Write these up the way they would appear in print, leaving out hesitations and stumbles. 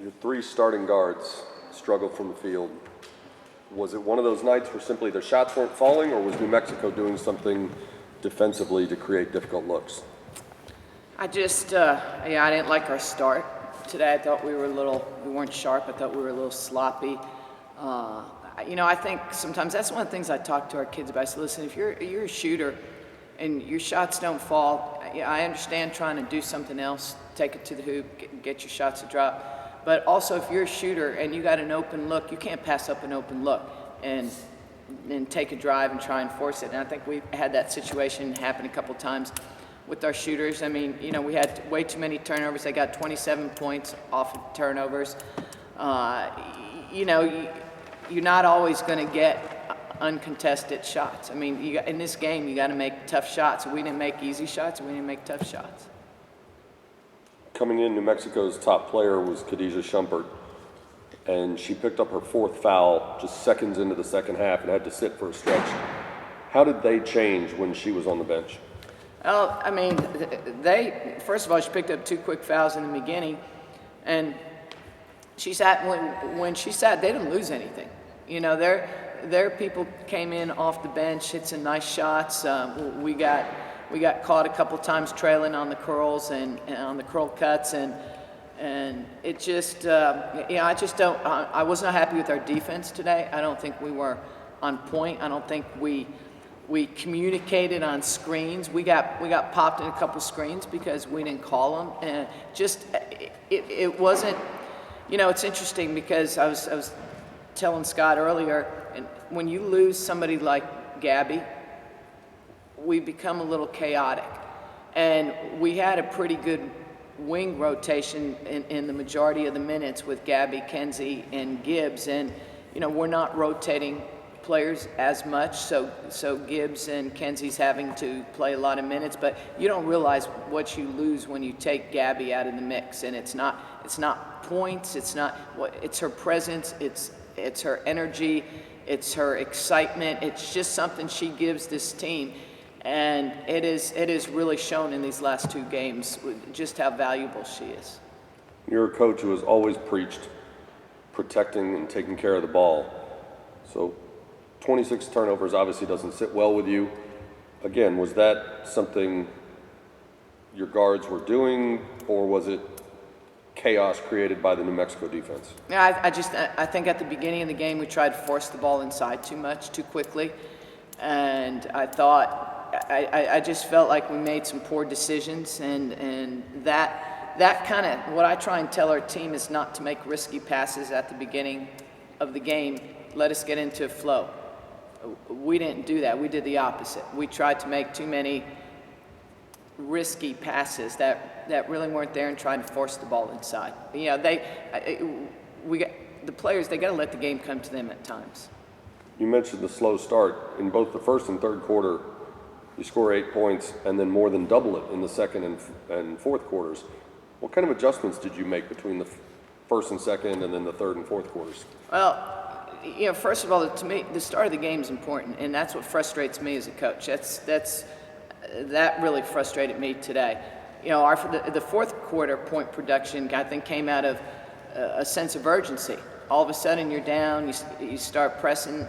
Your three starting guards struggled from the field. Was it one of those nights where simply their shots weren't falling, or was New Mexico doing something defensively to create difficult looks? I didn't like our start today. I thought we weren't sharp. I thought we were a little sloppy. I think sometimes that's one of the things I talk to our kids about. I say, listen, if you're a shooter and your shots don't fall, I understand trying to do something else, take it to the hoop, get your shots to drop. But also, if you're a shooter and you got an open look, you can't pass up an open look and take a drive and try and force it. And I think we've had that situation happen a couple times with our shooters. I mean, we had way too many turnovers. They got 27 points off of turnovers. You're not always going to get uncontested shots. I mean, in this game, you got to make tough shots. We didn't make easy shots. We didn't make tough shots. Coming in, New Mexico's top player was Dai'ja Shumpert, and she picked up her fourth foul just seconds into the second half and had to sit for a stretch. How did they change when she was on the bench? Well, I mean, first of all, she picked up 2 quick fouls in the beginning, and when she sat, they didn't lose anything. Their people came in off the bench, hit some nice shots. We got caught a couple times trailing on the curls and on the curl cuts, and it just, I was not happy with our defense today. I don't think we were on point. I don't think we communicated on screens. We got popped in a couple screens because we didn't call them, and it wasn't. It's interesting because I was telling Scott earlier, and when you lose somebody like Gabby, we become a little chaotic. And we had a pretty good wing rotation in the majority of the minutes with Gabby, Kenzie, and Gibbs. And, we're not rotating players as much, so Gibbs and Kenzie's having to play a lot of minutes, but you don't realize what you lose when you take Gabby out of the mix. And it's not points, it's her presence, it's her energy, it's her excitement. It's just something she gives this team. And it is really shown in these last 2 games just how valuable she is. You're a coach who has always preached protecting and taking care of the ball. So 26 turnovers obviously doesn't sit well with you. Again, was that something your guards were doing, or was it chaos created by the New Mexico defense? Yeah, I think at the beginning of the game we tried to force the ball inside too much, too quickly. And I just felt like we made some poor decisions, and that kind of, what I try and tell our team is not to make risky passes at the beginning of the game. Let us get into a flow. We didn't do that. We did the opposite. We tried to make too many risky passes that really weren't there and tried to force the ball inside. The players, they got to let the game come to them at times. You mentioned the slow start. In both the first and third quarter, you score 8 points and then more than double it in the second and fourth quarters. What kind of adjustments did you make between the first and second and then the third and fourth quarters? Well, first of all, to me, the start of the game is important, and that's what frustrates me as a coach. That really frustrated me today. The fourth quarter point production, I think, came out of a sense of urgency. All of a sudden, you're down, you start pressing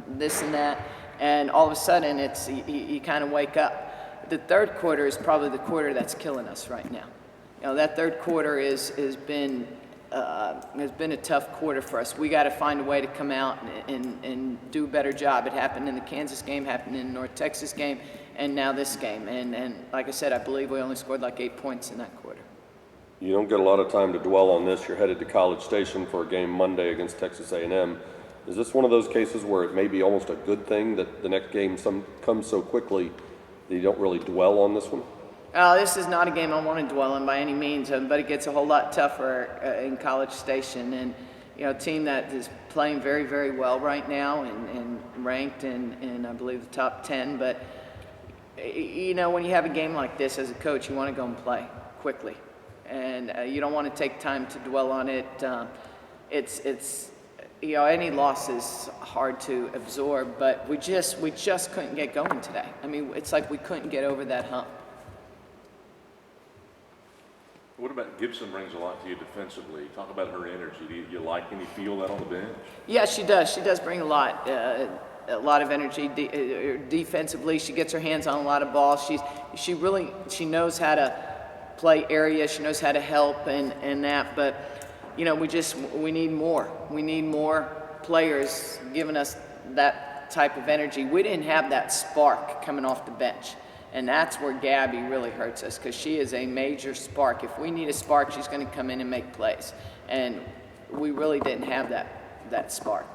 this and that, and all of a sudden, you kind of wake up. The third quarter is probably the quarter that's killing us right now. That third quarter has been a tough quarter for us. We got to find a way to come out and do a better job. It happened in the Kansas game, happened in the North Texas game, and now this game. And like I said, I believe we only scored like 8 points in that quarter. You don't get a lot of time to dwell on this. You're headed to College Station for a game Monday against Texas A&M. Is this one of those cases where it may be almost a good thing that the next game comes so quickly that you don't really dwell on this one? This is not a game I want to dwell on by any means, but it gets a whole lot tougher in College Station. And, a team that is playing very, very well right now and ranked in, I believe, the top 10. But, when you have a game like this as a coach, you want to go and play quickly. And you don't want to take time to dwell on it. Any loss is hard to absorb, but we just couldn't get going today. I mean, it's like we couldn't get over that hump. What about Gibson brings a lot to you defensively? Talk about her energy. Do you like and you feel that on the bench? Yeah, she does. She does bring a lot of energy defensively. She gets her hands on a lot of balls. She knows how to play area. She knows how to help and that. But you know, we need more. We need more players giving us that type of energy. We didn't have that spark coming off the bench. And that's where Gabby really hurts us, because she is a major spark. If we need a spark, she's going to come in and make plays. And we really didn't have that spark.